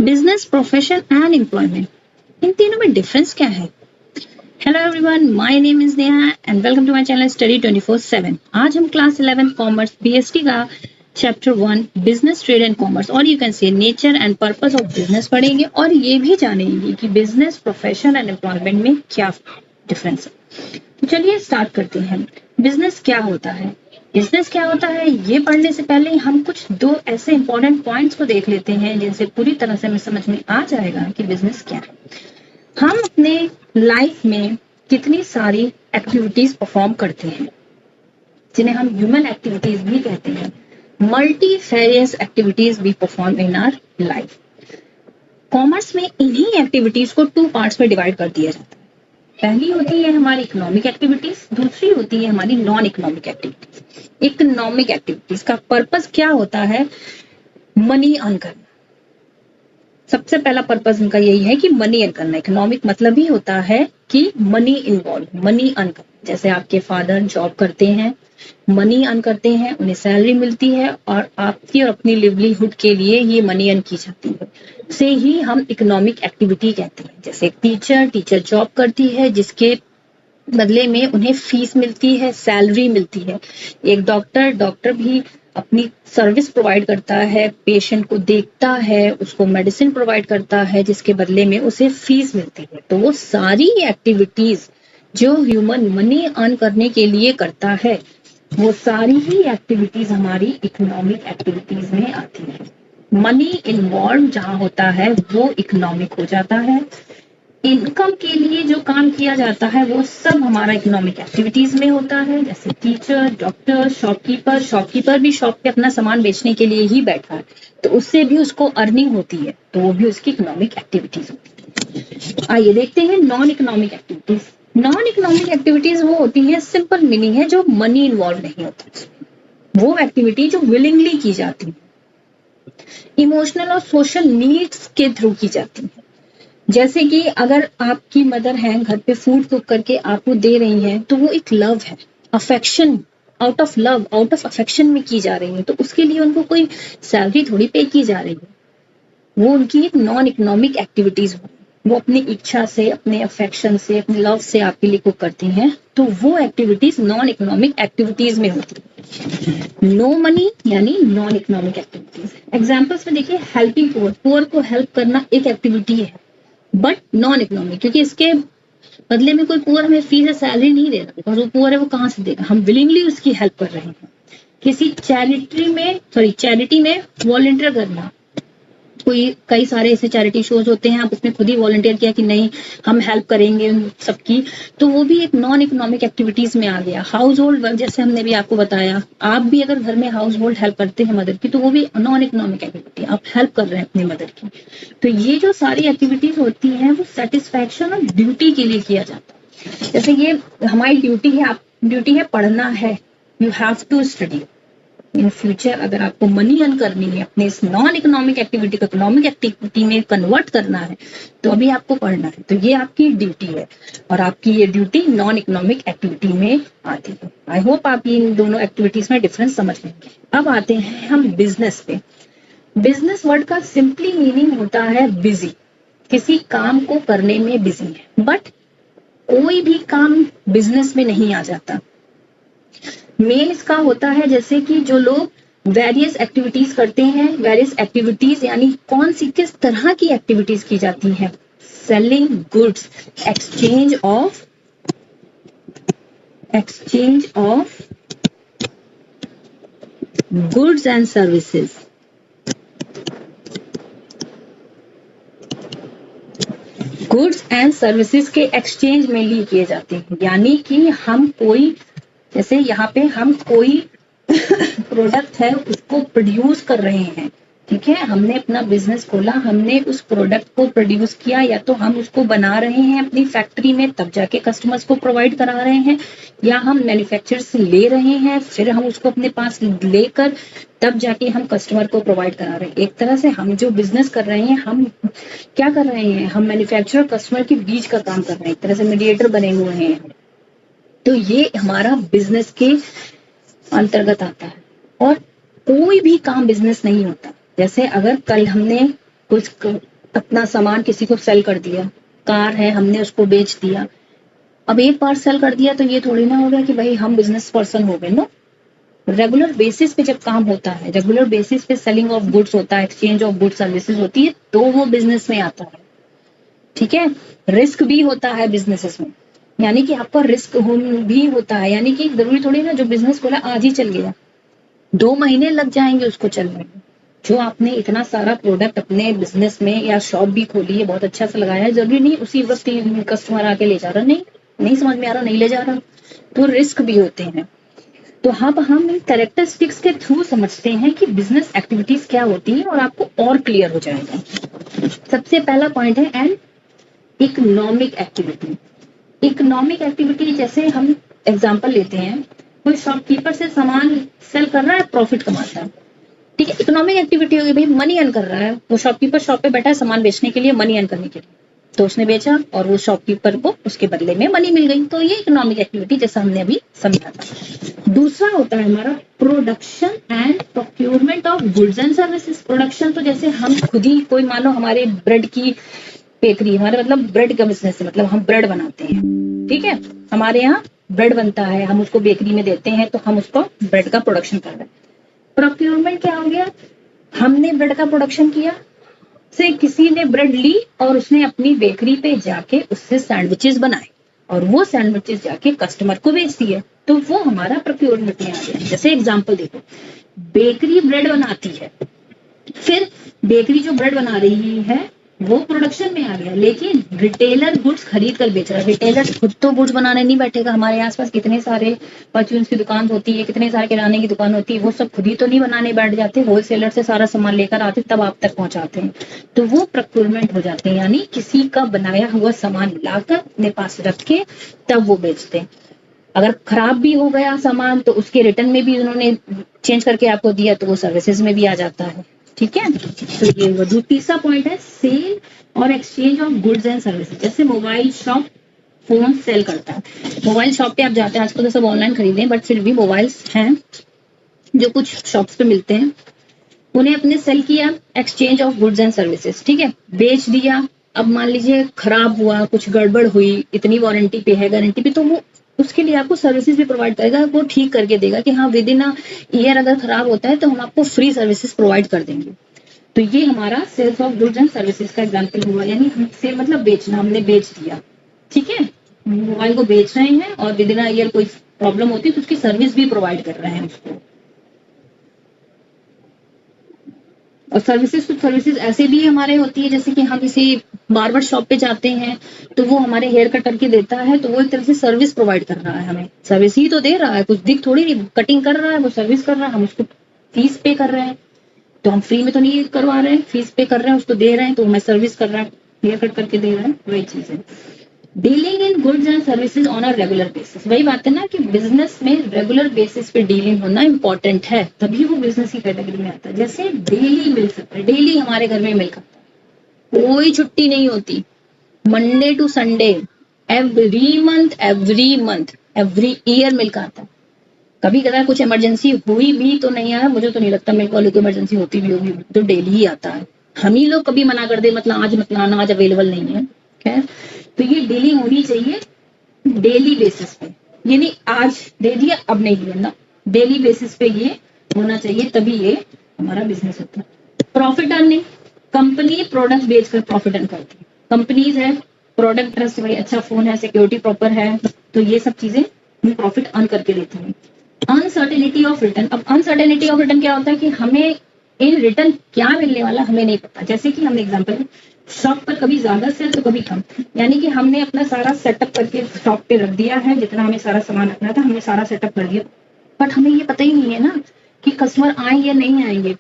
Business, profession and employment, इन तीनों में डिफरेंस क्या है? Hello everyone, my name is Neha and welcome to my channel study 24/7। आज हम क्लास 11 कॉमर्स बीएसटी का chapter 1 business, trade and commerce और you can say nature and purpose of business पढ़ेंगे और ये भी जानेंगे कि बिजनेस, प्रोफेशन एंड एम्प्लॉयमेंट में क्या डिफरेंस है। तो चलिए स्टार्ट करते हैं। बिजनेस क्या होता है? बिजनेस क्या होता है ये पढ़ने से पहले हम कुछ दो ऐसे इंपॉर्टेंट पॉइंट्स को देख लेते हैं जिनसे पूरी तरह से हमें समझ में आ जाएगा कि बिजनेस क्या है। हम अपने लाइफ में कितनी सारी एक्टिविटीज परफॉर्म करते हैं जिन्हें हम ह्यूमन एक्टिविटीज भी कहते हैं। Multifarious activities we perform in our life. Commerce में इन्हीं एक्टिविटीज को 2 पार्ट्स में डिवाइड कर दिया जाता है। पहली होती है हमारी इकोनॉमिक एक्टिविटीज, दूसरी होती है हमारी non economic activities. Economic activities का पर्पस क्या होता है? मनी अर्न करना। सबसे पहला पर्पस उनका यही है कि मनी अर्न करना। इकोनॉमिक मतलब ही होता है कि मनी इन्वॉल्व, मनी अर्न करना। जैसे आपके फादर जॉब करते हैं, मनी अर्न करते हैं, उन्हें सैलरी मिलती है और आपकी और अपनी लिवलीहुड के लिए ये मनी अर्न की जाती है, से ही हम इकोनॉमिक एक्टिविटी कहते हैं। जैसे एक टीचर जॉब करती है जिसके बदले में उन्हें फीस मिलती है, सैलरी मिलती है। एक डॉक्टर भी अपनी सर्विस प्रोवाइड करता है, पेशेंट को देखता है, उसको मेडिसिन प्रोवाइड करता है जिसके बदले में उसे फीस मिलती है। तो वो सारी एक्टिविटीज जो ह्यूमन मनी अर्न करने के लिए करता है वो सारी ही एक्टिविटीज हमारी इकोनॉमिक एक्टिविटीज में आती है। मनी इन्वॉल्व जहां होता है वो इकोनॉमिक हो जाता है। इनकम के लिए जो काम किया जाता है वो सब हमारा इकोनॉमिक एक्टिविटीज में होता है। जैसे टीचर, डॉक्टर, शॉपकीपर भी शॉप पे अपना सामान बेचने के लिए ही बैठा है तो उससे भी उसको अर्निंग होती है, तो वो भी उसकी इकोनॉमिक एक्टिविटीज होती है। आइए देखते हैं non economic activities. Non economic activities वो होती है, सिंपल मीनिंग है, जो मनी इन्वॉल्व नहीं होता। वो एक्टिविटी जो विलिंगली की जाती है, इमोशनल और सोशल नीड्स के थ्रू की जाती है। जैसे कि अगर आपकी मदर है, घर पे फूड कुक करके आपको दे रही हैं तो वो एक लव है, affection, out of love, out of affection में की जा रही है, तो उसके लिए उनको कोई सैलरी थोड़ी पे की जा रही है। वो उनकी एक नॉन इकोनॉमिक एक्टिविटीज हुई। वो अपनी इच्छा से, अपने अफेक्शन से, अपने लव से आपके लिए कुक करती हैं, तो वो एक्टिविटीज नॉन इकोनॉमिक एक्टिविटीज में होती है। नो मनी यानी नॉन इकोनॉमिक एक्टिविटीज। एग्जाम्पल्स में देखिए, हेल्पिंग पुअर को हेल्प करना एक एक्टिविटी है बट नॉन इकोनॉमिक, क्योंकि इसके बदले में कोई पुअर हमें फीस या सैलरी नहीं दे रहा, बिकॉज वो पुअर है, वो कहाँ से देगा? हम विलिंगली उसकी हेल्प कर रहे हैं। किसी चैरिटी में वॉलंटियर करना, कई सारे ऐसे चैरिटी शोज होते हैं, आप उसमें खुद ही वॉलंटियर किया कि नहीं हम हेल्प करेंगे उन सबकी, तो वो भी एक नॉन इकोनॉमिक एक्टिविटीज में आ गया। हाउस होल्ड वर्क, जैसे हमने भी आपको बताया, आप भी अगर घर में हाउस होल्ड हेल्प करते हैं मदर की, तो वो भी नॉन इकोनॉमिक एक्टिविटी, आप हेल्प कर रहे हैं अपनी मदर की। तो ये जो सारी एक्टिविटीज होती हैं वो सेटिस्फैक्शन और ड्यूटी के लिए किया जाता है। जैसे ये हमारी ड्यूटी है पढ़ना है, you have to study. In future अगर आपको मनी अर्न करनी है, अपने इस नॉन इकोनॉमिक एक्टिविटी को इकोनॉमिक एक्टिविटी में कन्वर्ट करना है, तो अभी आपको पढ़ना है, तो ये आपकी ड्यूटी है और आपकी ये ड्यूटी नॉन इकोनॉमिक एक्टिविटी में आती है। आई होप आप इन दोनों एक्टिविटीज में डिफरेंस समझ लेंगे। अब आते हैं हम बिजनेस पे। बिजनेस वर्ड का सिंपली मीनिंग होता है बिजी, किसी काम को करने में बिजी है। बट कोई भी काम बिजनेस में नहीं आ जाता। मेन इसका होता है जैसे कि जो लोग वेरियस एक्टिविटीज करते हैं, वेरियस एक्टिविटीज यानी कौन सी किस तरह की एक्टिविटीज की जाती हैं? Selling goods, exchange of goods and services. Goods and services के एक्सचेंज में लिए किए जाते हैं, यानी कि हम कोई, जैसे यहाँ पे हम कोई प्रोडक्ट है उसको प्रोड्यूस कर रहे हैं, ठीक है, हमने अपना बिजनेस खोला, हमने उस प्रोडक्ट को प्रोड्यूस किया, या तो हम उसको बना रहे हैं अपनी फैक्ट्री में तब जाके कस्टमर्स को प्रोवाइड करा रहे हैं, या हम मैन्युफैक्चरर से ले रहे हैं फिर हम उसको अपने पास लेकर तब जाके हम कस्टमर को प्रोवाइड करा रहे हैं। एक तरह से हम जो बिजनेस कर रहे हैं, हम क्या कर रहे हैं? हम मैन्युफैक्चरर कस्टमर के बीच का काम कर रहे हैं, एक तरह से मीडिएटर बने हुए हैं। तो ये हमारा बिजनेस के अंतर्गत आता है। और कोई भी काम बिजनेस नहीं होता। जैसे अगर कल हमने कुछ अपना सामान किसी को सेल कर दिया, कार है हमने उसको बेच दिया, अब एक बार सेल कर दिया तो ये थोड़ी ना हो गया कि भाई हम बिजनेस पर्सन हो गए। नो, रेगुलर बेसिस पे जब काम होता है, रेगुलर बेसिस पे सेलिंग ऑफ गुड्स होता है, एक्सचेंज ऑफ गुड्स सर्विसेज होती है, तो वो बिजनेस में आता है। ठीक है, रिस्क भी होता है बिजनेसेस में, यानी कि आपका रिस्क भी होता है, यानी कि जरूरी थोड़ी ना जो बिजनेस खोला आज ही चल गया, 2 महीने लग जाएंगे उसको चलने में। जो आपने इतना सारा प्रोडक्ट अपने बिजनेस में या शॉप भी खोली है, बहुत अच्छा सा लगाया है, जरूरी नहीं उसी वक्त ही कस्टमर आके ले जा रहा, नहीं नहीं समझ में आ रहा, नहीं ले जा रहा, तो रिस्क भी होते हैं। तो हम इन कैरेक्टरिस्टिक्स के थ्रू समझते हैं कि बिजनेस एक्टिविटीज क्या होती है, और आपको और क्लियर हो जाएगा। सबसे पहला पॉइंट है and economic activity. Economic activity जैसे हम एग्जांपल लेते हैं, कोई शॉपकीपर से सामान सेल कर रहा है, प्रॉफिट कमाता है, ठीक है, इकोनॉमिक एक्टिविटी होगी, भाई मनी अर्न कर रहा है, वो शॉपकीपर शॉप पे बैठा है सामान बेचने के लिए, मनी अर्न करने के लिए, तो उसने बेचा और वो शॉपकीपर को उसके बदले में मनी मिल गई, तो ये इकोनॉमिक एक्टिविटी जैसा हमने अभी समझा था। दूसरा होता है हमारा production and procurement of goods and services. Production तो जैसे हम खुद ही, कोई मानो हमारे ब्रेड की बेकरी, हमारे मतलब ब्रेड का बिजनेस है, मतलब हम ब्रेड बनाते हैं, ठीक है, हमारे यहाँ ब्रेड बनता है, हम उसको बेकरी में देते हैं, तो हम उसको ब्रेड का प्रोडक्शन कर रहे हैं। प्रोक्योरमेंट क्या हो गया, हमने ब्रेड का प्रोडक्शन किया, से किसी ने ब्रेड ली और उसने अपनी बेकरी पे जाके उससे सैंडविचेस बनाए, और वो सैंडविचेस जाके कस्टमर को बेच दिए, तो वो हमारा प्रोक्योरमेंट में आ गया। जैसे एग्जांपल देखो, बेकरी ब्रेड बनाती है, फिर बेकरी जो ब्रेड बना रही है वो प्रोडक्शन में आ गया, लेकिन रिटेलर गुड्स खरीद कर बेच रहा है। रिटेलर खुद तो गुड्स बनाने नहीं बैठेगा, हमारे आसपास कितने सारे परचून्स की दुकान होती है, कितने सारे किराने की दुकान होती है, वो सब खुद ही तो नहीं बनाने बैठ जाते, होलसेलर से सारा सामान लेकर आते तब आप तक पहुंचाते हैं, तो वो प्रोक्योरमेंट हो जाते हैं, यानी किसी का बनाया हुआ सामान लाकर अपने पास रख के तब वो बेचते हैं। अगर खराब भी हो गया सामान तो उसके रिटर्न में भी उन्होंने चेंज करके आपको दिया, तो वो सर्विसेज में भी आ जाता है। ठीक है, तो ये वो तीसरा पॉइंट है सेल और exchange of goods and services. जैसे मोबाइल शॉप फोन सेल करता है, मोबाइल शॉप पे आप जाते हैं, आजकल तो सब ऑनलाइन खरीदे, बट फिर भी मोबाइल्स हैं जो कुछ शॉप्स पे मिलते हैं, उन्हें अपने सेल किया, exchange of goods and services, ठीक है, बेच दिया। अब मान लीजिए खराब हुआ, कुछ गड़बड़ हुई, इतनी वारंटी पे है, गारंटी पे, तो वो उसके लिए आपको सर्विसेज भी प्रोवाइड करेगा, वो ठीक करके देगा कि हाँ विद इन अ ईयर अगर खराब होता है तो हम आपको फ्री सर्विसेज प्रोवाइड कर देंगे। तो ये हमारा sales of goods and services का एग्जांपल हुआ, यानी हमसे मतलब बेचना, हमने बेच दिया, ठीक है, मोबाइल को बेच रहे हैं और विद इन अ ईयर कोई प्रॉब्लम होती है तो उसकी सर्विस भी प्रोवाइड कर रहे हैं उसको। और सर्विसेज, कुछ सर्विसेज ऐसे भी हमारे होती है, जैसे कि हम किसी बार्बर शॉप पे जाते हैं तो वो हमारे हेयर कट करके देता है, तो वो एक तरह से सर्विस प्रोवाइड कर रहा है, हमें सर्विस ही तो दे रहा है, कुछ दिख थोड़ी नहीं, कटिंग कर रहा है, वो सर्विस कर रहा है, हम उसको फीस पे कर रहे हैं, तो हम फ्री में तो नहीं करवा रहे हैं, फीस पे कर रहे हैं, उसको दे रहे हैं, तो हमें सर्विस कर रहा है, हेयर कट करके दे रहा है, वही चीज है। Dealing in goods and services on a regular basis, वही बात है ना कि बिजनेस में रेगुलर बेसिस पे डीलिंग होना इंपॉर्टेंट है, तभी वो बिजनेस की कैटेगरी में आता है। जैसे डेली मिल सकता है, डेली हमारे घर में मिल सकता है, कोई छुट्टी नहीं होती, Monday to Sunday, every month every year milk आता है। कभी कदा कुछ इमरजेंसी हुई भी तो नहीं आया, मुझे तो नहीं लगता मेरे को कोई इमरजेंसी होती भी होगी, तो डेली ही आता है। हम ही लोग कभी मना कर दे, मतलब आज मत लाना, आज अवेलेबल नहीं है, खैर, तो ये डेली होनी चाहिए, डेली बेसिस पे, यानी आज दे दिया अब नहीं देना, डेली बेसिस पे ये होना चाहिए, तभी ये हमारा बिजनेस होता है। प्रॉफिट अर्निंग, कंपनी प्रोडक्ट बेचकर प्रॉफिट अर्न करती है, कंपनीज है, प्रोडक्ट ट्रस्ट, भाई अच्छा फोन है, सिक्योरिटी प्रॉपर है, तो ये सब चीजें हम प्रॉफिट अर्न करके देते हैं। अनसर्टेनिटी ऑफ रिटर्न, अब अनसर्टेनिटी ऑफ रिटर्न क्या होता है कि हमें इन रिटर्न क्या मिलने वाला हमें नहीं पता। जैसे कि हमने एग्जांपल, शॉप पर कभी ज्यादा सेल तो कभी कम, यानी कि हमने अपना सारा सेटअप करके शॉप पे रख दिया है, जितना हमें सारा सामान रखना था हमने सारा सेटअप कर दिया, बट हमें ये पता ही नहीं है ना कि कस्टमर आए या नहीं आएंगे।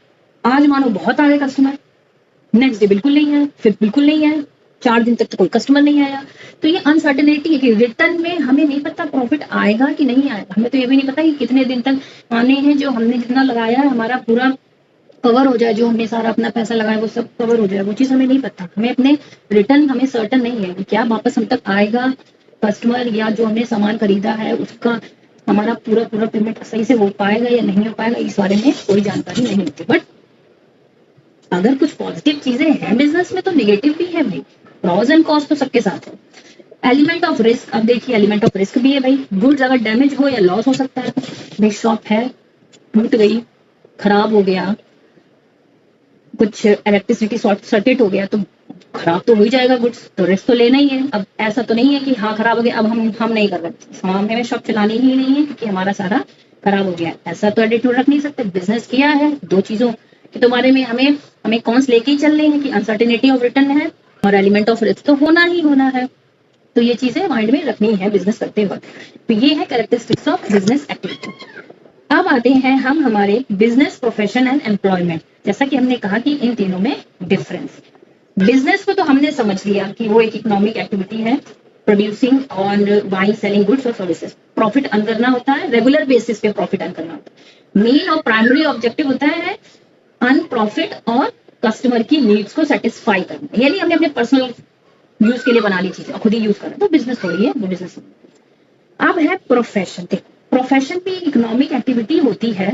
आज मानो बहुत आ गए कस्टमर, नेक्स्ट डे बिल्कुल नहीं आए, फिर बिल्कुल नहीं आए, 4 दिन तक तो कोई कस्टमर नहीं आया, तो ये अनसर्टेनिटी है कि रिटर्न में हमें नहीं पता प्रॉफिट आएगा कि नहीं आएगा, हमें तो ये भी नहीं पता कि कितने दिन तक आने हैं, जो हमने जितना लगाया है हमारा पूरा कवर हो जाए, जो हमने सारा अपना पैसा लगाया वो सब कवर हो जाए, वो चीज हमें नहीं पता, हमें अपने रिटर्न हमें सर्टन नहीं है कि क्या वापस हम तक आएगा कस्टमर, या जो हमने सामान खरीदा है उसका हमारा पूरा पूरा पेमेंट सही से हो पाएगा या नहीं हो पाएगा, इस बारे में कोई जानकारी नहीं होती। बट अगर कुछ पॉजिटिव चीजें हैं बिजनेस में तो नेगेटिव भी है भाई, प्रॉस एंड कॉस्ट तो सबके साथ है। एलिमेंट ऑफ रिस्क, अब देखिए एलिमेंट ऑफ रिस्क भी है भाई, गुड्स अगर डैमेज हो या लॉस हो सकता है। भाई शॉप है, टूट गई, खराब हो गया, कुछ इलेक्ट्रिसिटी शॉर्ट सर्किट हो गया तो खराब तो हो ही जाएगा गुड्स, तो रिस्क तो लेना ही है। अब ऐसा तो नहीं है कि हाँ खराब हो गया अब हम नहीं कर रहे, हमें शॉप चलानी ही नहीं है क्योंकि हमारा सारा खराब हो गया, ऐसा तो एटीट्यूड रख नहीं सकते। बिजनेस किया है, दो चीजों के तुम्हारे में हमें कॉन्स लेके ही चल रहे हैं कि अनसर्टेनिटी ऑफ रिटर्न है और एलिमेंट ऑफ रिस्क तो होना ही होना है। तो ये चीजें माइंड में रखनी है बिजनेस करते वक्त। तो ये है कैरेक्टरिस्टिक्स ऑफ बिजनेस एक्टिविटी। अब आते हैं हम हमारे बिजनेस, प्रोफेशन एंड एम्प्लॉयमेंट। जैसा कि हमने कहा कि इन तीनों में डिफरेंस। बिजनेस को तो हमने समझ लिया कि वो एक इकोनॉमिक एक्टिविटी है, प्रोड्यूसिंग और बाइंग सेलिंग गुड्स और सर्विसेज, प्रॉफिट अर्न करना होता है, रेगुलर बेसिस पे प्रॉफिट अर्न करना होता है। मेन और प्राइमरी ऑब्जेक्टिव होता है अर्न प्रॉफिट और कस्टमर की नीड्स को सेटिस्फाई करना, यानी हमने अपने पर्सनल यूज के लिए बना ली चीजें और खुद ही यूज करना, तो बिजनेस थोड़ी है, वो बिजनेस। अब है प्रोफेशन। देखो प्रोफेशन भी इकोनॉमिक एक्टिविटी होती है,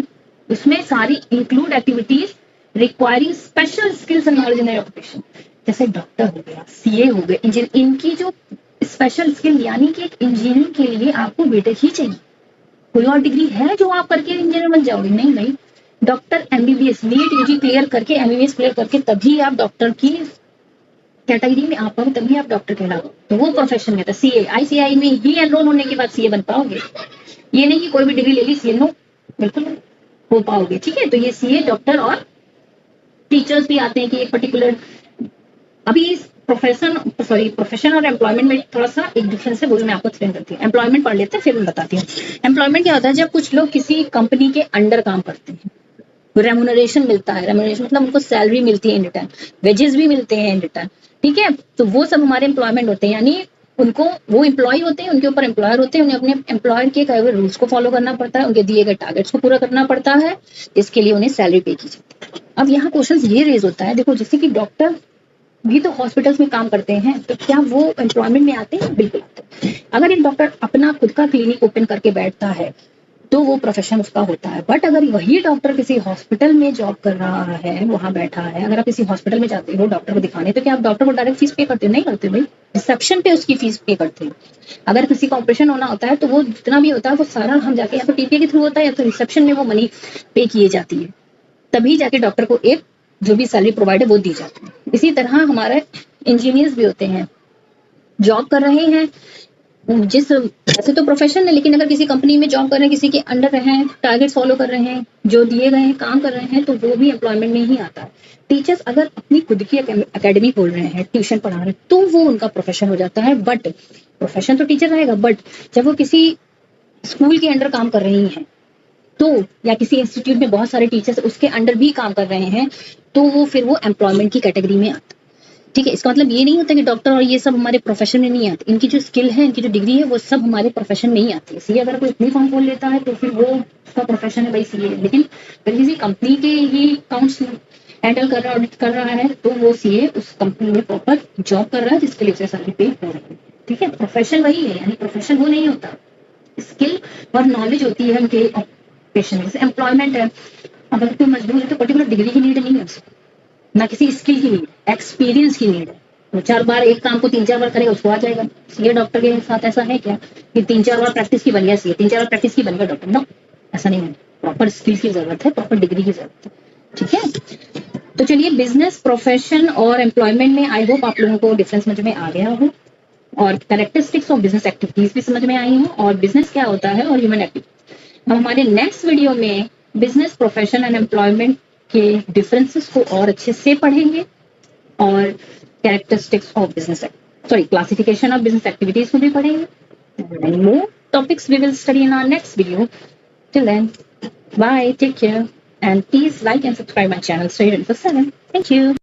उसमें सारी include activities requiring special skills and knowledge in occupation, जैसे डॉक्टर हो गया, सीए हो गए, इंजीनियर, इनकी जो स्पेशल स्किल, यानी कि एक इंजीनियर के लिए आपको बीटेक ही चाहिए, कोई और डिग्री है जो आप करके इंजीनियर बन जाओगे, नहीं भाई। Doctor MBBS, NEET UG clear करके, एमबीबीएस क्लियर करके तभी आप डॉक्टर की कैटेगरी में आ पाओ, तभी आप डॉक्टर कहलाओ, तो वो प्रोफेशन में था। सीए, आईसीआई में ही एनरोल होने के बाद सीए बन पाओगे, ये नहीं कि कोई भी डिग्री ले ली सीए, नो, बिल्कुल हो पाओगे। ठीक है, तो ये सीए, डॉक्टर और टीचर्स भी आते हैं कि एक पर्टिकुलर, अभी प्रोफेशन और एम्प्लॉयमेंट में थोड़ा सा एक डिफरेंस है, वो मैं आपको एक्सप्लेन करती हूँ। एम्प्लॉयमेंट पढ़ लेते हैं फिर मैं बताती हूँ। एम्प्लॉयमेंट क्या होता है, जब कुछ लोग किसी कंपनी के अंडर काम करते हैं, रेमुनरेशन मिलता है, रेमुनरेशन मतलब उनको सैलरी मिलती है इन रिटर्न, वेजेस भी मिलते हैं इन रिटर्न। ठीक है, तो वो सब हमारे एम्प्लॉयमेंट होते हैं, यानी उनको, वो एम्प्लॉय होते हैं, उनके ऊपर एम्प्लॉयर होते हैं, उन्हें अपने एम्प्लॉयर के कहे हुए रूल्स को फॉलो करना पड़ता है, उनके दिए गए टारगेट्स को पूरा करना पड़ता है, इसके लिए उन्हें सैलरी पे की जाती है। अब यहाँ क्वेश्चन ये रेज होता है, देखो जैसे कि डॉक्टर भी तो हॉस्पिटल्स में काम करते हैं, तो क्या वो एम्प्लॉयमेंट में आते हैं? बिल्कुल आते हैं। अगर एक डॉक्टर अपना खुद का क्लिनिक ओपन करके बैठता है तो वो प्रोफेशन उसका होता है। बट अगर वही डॉक्टर किसी हॉस्पिटल में जॉब कर रहा है, वहां बैठा है, अगर आप किसी हॉस्पिटल में जाते हो डॉक्टर को दिखाने, तो क्या आप डॉक्टर को डायरेक्ट फीस पे करते हो? नहीं करते भाई, रिसेप्शन पे उसकी फीस पे करते हो। अगर किसी का ऑपरेशन होना होता है तो वो जितना भी होता है वो सारा हम जाके, या तो टीपीए के थ्रू होता है या तो रिसेप्शन में वो मनी पे किए जाती है, तभी जाके डॉक्टर को एक जो भी सैलरी प्रोवाइड है वो दी जाती है। इसी तरह हमारे इंजीनियर्स भी होते हैं, जॉब कर रहे हैं, जिस ऐसे तो प्रोफेशन है, लेकिन अगर किसी कंपनी में जॉब कर रहे हैं, किसी के अंडर रहे हैं, टारगेट फॉलो कर रहे हैं, जो दिए गए हैं काम कर रहे हैं, तो वो भी एम्प्लॉयमेंट में ही आता है। टीचर्स अगर अपनी खुद की एकेडमी खोल रहे हैं, ट्यूशन पढ़ा रहे हैं, तो वो उनका प्रोफेशन हो जाता है। बट प्रोफेशन तो टीचर रहेगा, बट जब वो किसी स्कूल के अंडर काम कर रही हैं तो, या किसी इंस्टीट्यूट में बहुत सारे टीचर्स उसके अंडर भी काम कर रहे हैं, तो वो फिर वो एम्प्लॉयमेंट की कैटेगरी में आता है। ठीक है, इसका मतलब ये नहीं होता कि डॉक्टर और ये सब हमारे प्रोफेशन में नहीं आते, इनकी जो स्किल है, इनकी जो डिग्री है, वो सब हमारे प्रोफेशन में ही आती है। सीए अगर कोई अपनी फॉर्म खोल लेता है तो फिर वो उसका प्रोफेशन है भाई सीए, लेकिन अगर किसी कंपनी के ही अकाउंट्स हैंडल कर रहा है, ऑडिट कर रहा है, तो वो सीए उस कंपनी में प्रॉपर जॉब कर रहा है, जिसके लिए उसे सैलरी पे हो रही है। ठीक है, प्रोफेशन वही है, यानी प्रोफेशन वो नहीं होता, स्किल और नॉलेज होती है उनके ऑक्यूपेशन में। जैसे एम्प्लॉयमेंट है, अगर कोई मजदूर है तो पर्टिकुलर डिग्री की नीड नहीं है उसे, ना किसी स्किल की नीड, एक्सपीरियंस की नीड है। तो 4 बार एक काम को 3-4 बार करेगा उसको आ जाएगा। सीए डॉक्टर के साथ ऐसा है क्या कि 3-4 बार प्रैक्टिस की बन गया सीए, 3-4 बार प्रैक्टिस की बन गया डॉक्टर? नो, ऐसा नहीं है। प्रॉपर स्किल की जरूरत है, प्रॉपर डिग्री की जरूरत है। ठीक है, तो चलिए बिजनेस, प्रोफेशन और एम्प्लॉयमेंट में आई होप आप लोगों को डिफरेंस समझ में आ गया हो, और कैरेक्टरिस्टिक्स ऑफ बिजनेस एक्टिविटीज भी समझ में आई हो, और बिजनेस क्या होता है और ह्यूमन एक्टिविटी। हम हमारे नेक्स्ट वीडियो में बिजनेस, प्रोफेशन एंड एम्प्लॉयमेंट के डिफरेंसेस को और अच्छे से पढ़ेंगे, और characteristics of business, classification of business activities को भी पढ़ेंगे। Many more topics we will study in our next video. Till then, bye, take care, and please like and subscribe my channel Study 24/7. Thank you.